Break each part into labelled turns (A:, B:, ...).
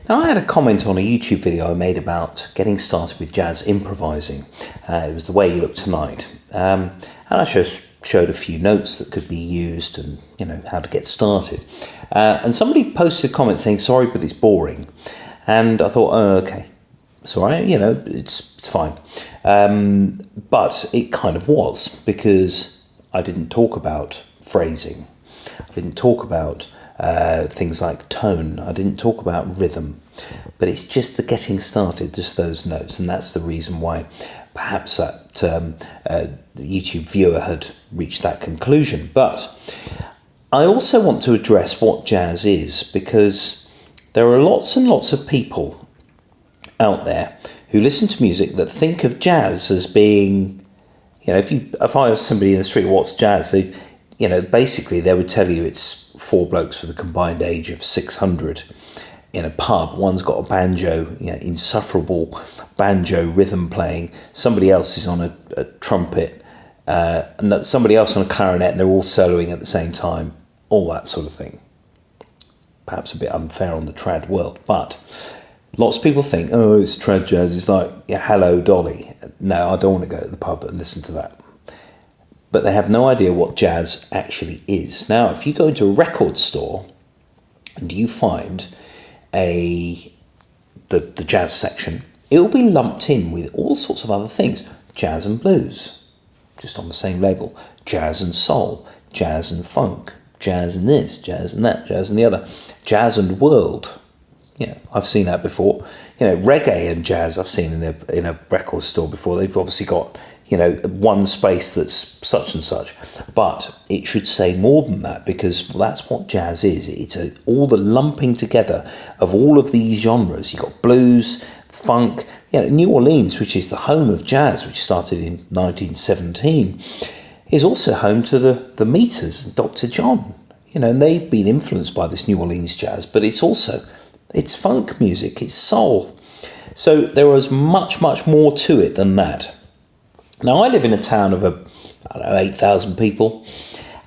A: Now, I had a comment on a YouTube video I made about getting started with jazz improvising. It was the way you look tonight. And I showed a few notes that could be used and, how to get started. And somebody posted a comment saying, sorry, but it's boring. And I thought, oh, okay, it's all right, it's fine. But it kind of was, because I didn't talk about phrasing. I didn't talk about things like tone. I didn't talk about rhythm. But it's just the getting started, just those notes. And that's the reason why perhaps that YouTube viewer had reached that conclusion. But I also want to address what jazz is, because there are lots and lots of people out there who listen to music that think of jazz as being, if I ask somebody in the street what's jazz, they, basically they would tell you it's four blokes with a combined age of 600 in a pub. One's got a banjo, insufferable banjo rhythm playing. Somebody else is on a trumpet, and somebody else on a clarinet, and they're all soloing at the same time. All that sort of thing. Perhaps a bit unfair on the trad world, but lots of people think, oh, it's trad jazz. It's like, Hello Dolly. No, I don't want to go to the pub and listen to that. But they have no idea what jazz actually is. Now, if you go into a record store and you find the jazz section, it will be lumped in with all sorts of other things. Jazz and blues, just on the same label. Jazz and soul, jazz and funk, jazz and this, jazz and that, jazz and the other. Jazz and world. I've seen that before. Reggae and jazz I've seen in a record store before. They've obviously got, one space that's such and such. But it should say more than that, because that's what jazz is. It's all the lumping together of all of these genres. You've got blues, funk. New Orleans, which is the home of jazz, which started in 1917, is also home to the Meters and Dr. John. And they've been influenced by this New Orleans jazz, but it's funk music, it's soul. So there is much, much more to it than that. Now, I live in a town of 8,000 people,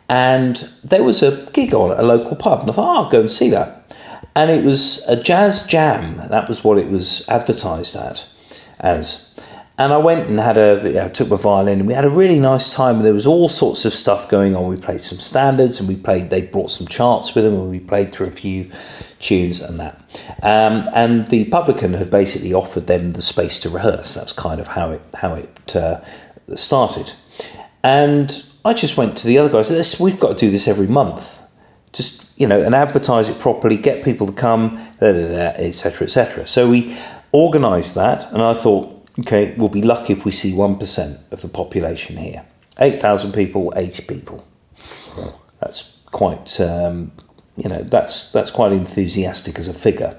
A: and there was a gig on at a local pub, and I thought, I'll go and see that. And it was a jazz jam. That was what it was advertised as. And I went and took my violin, and we had a really nice time. And there was all sorts of stuff going on. We played some standards, and they brought some charts with them, and we played through a few tunes and that. And the publican had basically offered them the space to rehearse. That's kind of how it started. And I just went to the other guys and said, we've got to do this every month. Just, and advertise it properly, get people to come, etc., etc. So we organised that, and I thought, okay, we'll be lucky if we see 1% of the population here. 8,000 people, 80 people. That's quite, that's quite enthusiastic as a figure.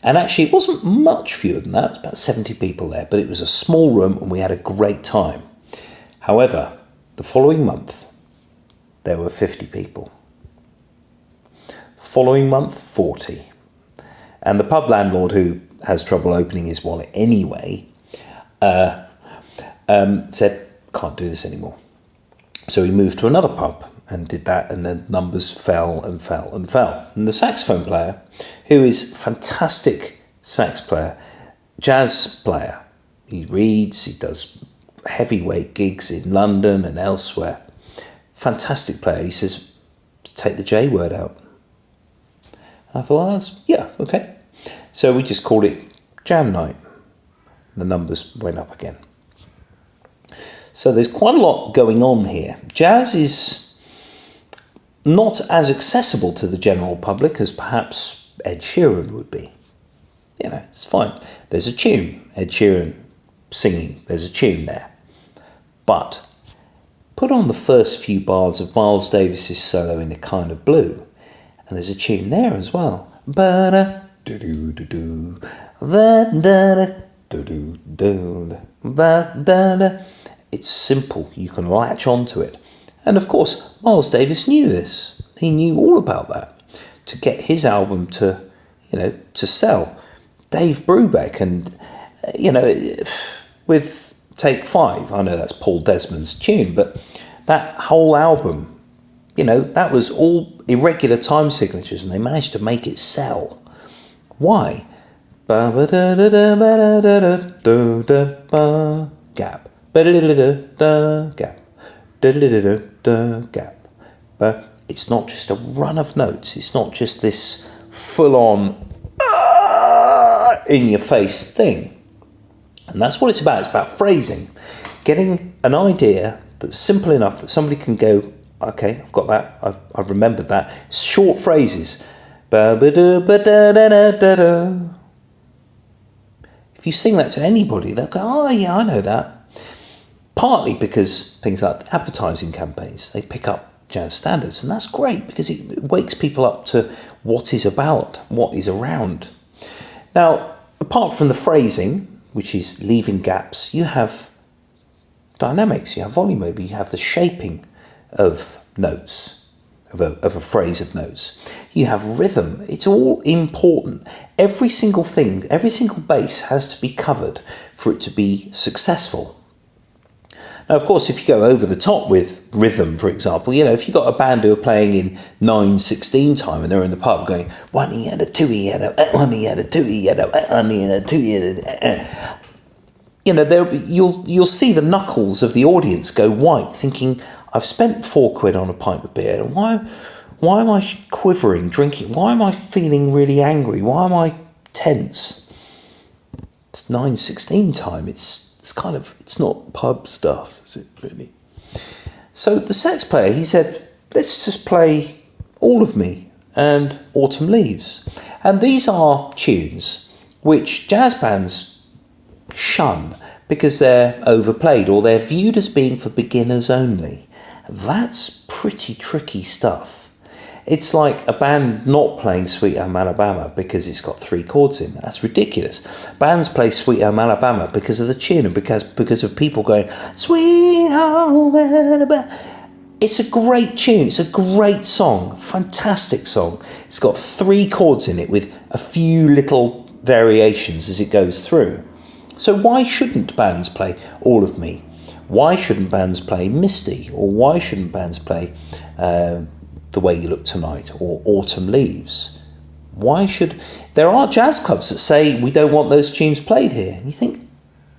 A: And actually, it wasn't much fewer than that. It was about 70 people there, but it was a small room, and we had a great time. However, the following month, there were 50 people. Following month, 40. And the pub landlord, who has trouble opening his wallet anyway, said, can't do this anymore. So he moved to another pub and did that, and the numbers fell and fell and fell. And the saxophone player, who is a fantastic sax player, jazz player, he reads, he does heavyweight gigs in London and elsewhere. Fantastic player. He says, take the J word out. And I thought, okay. So we just called it Jam Night. The numbers went up again. So there's quite a lot going on here. Jazz is not as accessible to the general public as perhaps Ed Sheeran would be. It's fine. There's a tune, Ed Sheeran singing, there's a tune there. But put on the first few bars of Miles Davis's solo in A Kind of Blue, and there's a tune there as well. Ba-da-do-do-do-do, da-da-da. It's simple. You can latch onto it. And of course, Miles Davis knew this. He knew all about that. To get his album to sell. Dave Brubeck and, with Take 5, I know that's Paul Desmond's tune, but that whole album, that was all irregular time signatures, and they managed to make it sell. Why? Ba ba da da da ba da da da do da ba gap. Ba da da da da gap. Da da da da da gap. But it's not just a run of notes. It's not just this full-on in-your-face thing. And that's what it's about. It's about phrasing, getting an idea that's simple enough that somebody can go, okay, I've got that. I've remembered that. Short phrases. Ba ba da ba da da da da da. If you sing that to anybody, they'll go, oh yeah, I know that. Partly because things like advertising campaigns, they pick up jazz standards, and that's great because it wakes people up to what is about, what is around. Now, apart from the phrasing, which is leaving gaps, you have dynamics, you have volume over, you have the shaping of notes, of a phrase of notes. You have rhythm. It's all important. Every single thing, every single bass has to be covered for it to be successful. Now, of course, if you go over the top with rhythm, for example, if you've got a band who are playing in 9/16 time and they're in the pub going 1 E and a 2 E and a 1 E and a 2 E and a 1 E and a 2 E and you'll see the knuckles of the audience go white, thinking, I've spent £4 on a pint of beer, and why am I quivering, drinking? Why am I feeling really angry? Why am I tense? It's 9/16 time. It's not pub stuff, is it really? So the sax player, he said, let's just play All of Me and Autumn Leaves. And these are tunes which jazz bands shun because they're overplayed or they're viewed as being for beginners only. That's pretty tricky stuff. It's like a band not playing Sweet Home Alabama because it's got 3 chords in. That's ridiculous. Bands play Sweet Home Alabama because of the tune and because of people going, Sweet Home Alabama. It's a great tune. It's a great song. Fantastic song. It's got 3 chords in it with a few little variations as it goes through. So why shouldn't bands play All of Me? Why shouldn't bands play Misty? Or why shouldn't bands play The Way You Look Tonight or Autumn Leaves? There are jazz clubs that say we don't want those tunes played here. And you think,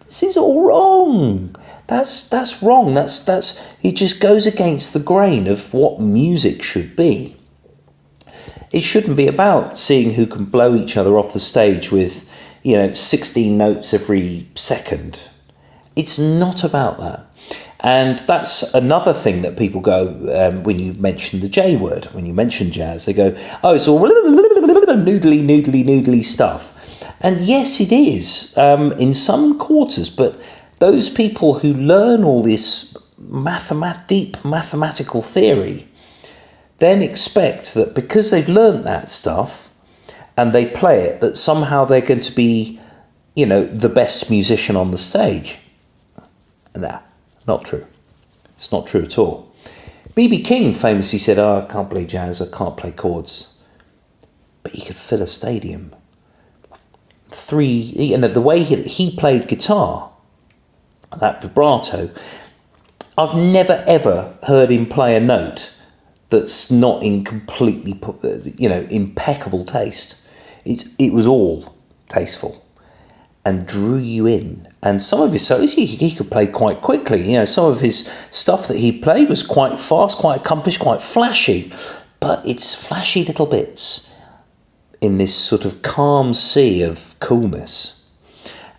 A: this is all wrong. That's wrong. It just goes against the grain of what music should be. It shouldn't be about seeing who can blow each other off the stage with 16 notes every second. It's not about that. And that's another thing that people go, when you mention the J word, when you mention jazz, they go, oh, it's all noodly stuff. And yes, it is, in some quarters, but those people who learn all this deep mathematical theory then expect that because they've learnt that stuff and they play it, that somehow they're going to be, the best musician on the stage. Nah, not true. It's not true at all. B.B. King famously said, I can't play jazz, I can't play chords. But he could fill a stadium. The way he played guitar, that vibrato, I've never ever heard him play a note that's not in completely, impeccable taste. It was all tasteful and drew you in. And some of his solos, he could play quite quickly. Some of his stuff that he played was quite fast, quite accomplished, quite flashy. But it's flashy little bits in this sort of calm sea of coolness.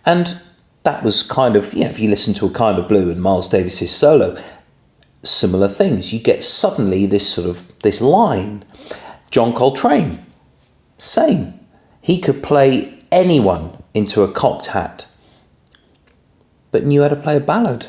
A: And that was kind of, if you listen to A Kind of Blue and Miles Davis's solo, similar things. You get suddenly this line. John Coltrane, same. He could play anyone into a cocked hat, but knew how to play a ballad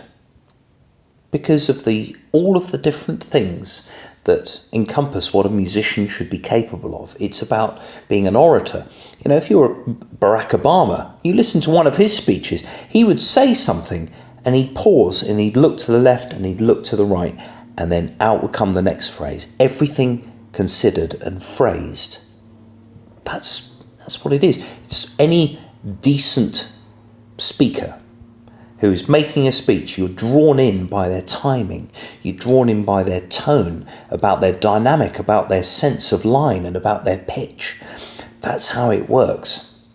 A: because of all of the different things that encompass what a musician should be capable of. It's about being an orator. If you were Barack Obama, you listen to one of his speeches, he would say something and he'd pause and he'd look to the left and he'd look to the right, and then out would come the next phrase. Everything considered and phrased. That's what it is. It's any decent speaker who is making a speech, you're drawn in by their timing, you're drawn in by their tone, about their dynamic, about their sense of line and about their pitch. That's how it works.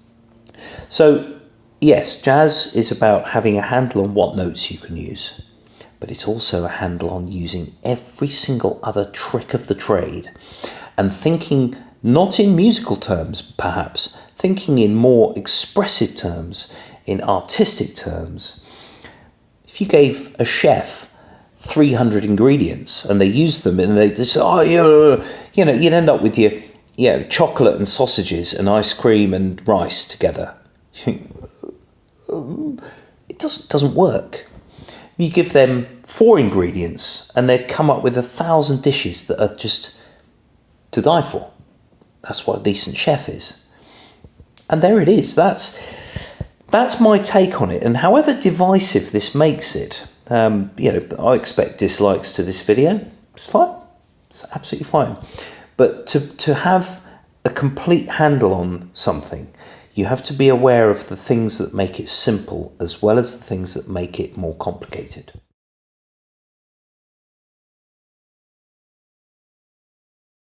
A: So yes, jazz is about having a handle on what notes you can use, but it's also a handle on using every single other trick of the trade and thinking not in musical terms, perhaps, thinking in more expressive terms, in artistic terms. If you gave a chef 300 ingredients and they used them and they just, you'd end up with your chocolate and sausages and ice cream and rice together. It doesn't work. You give them 4 ingredients and they come up with 1,000 dishes that are just to die for. That's what a decent chef is. And there it is. That's my take on it. And however divisive this makes it, I expect dislikes to this video. It's fine. It's absolutely fine. But to have a complete handle on something, you have to be aware of the things that make it simple as well as the things that make it more complicated.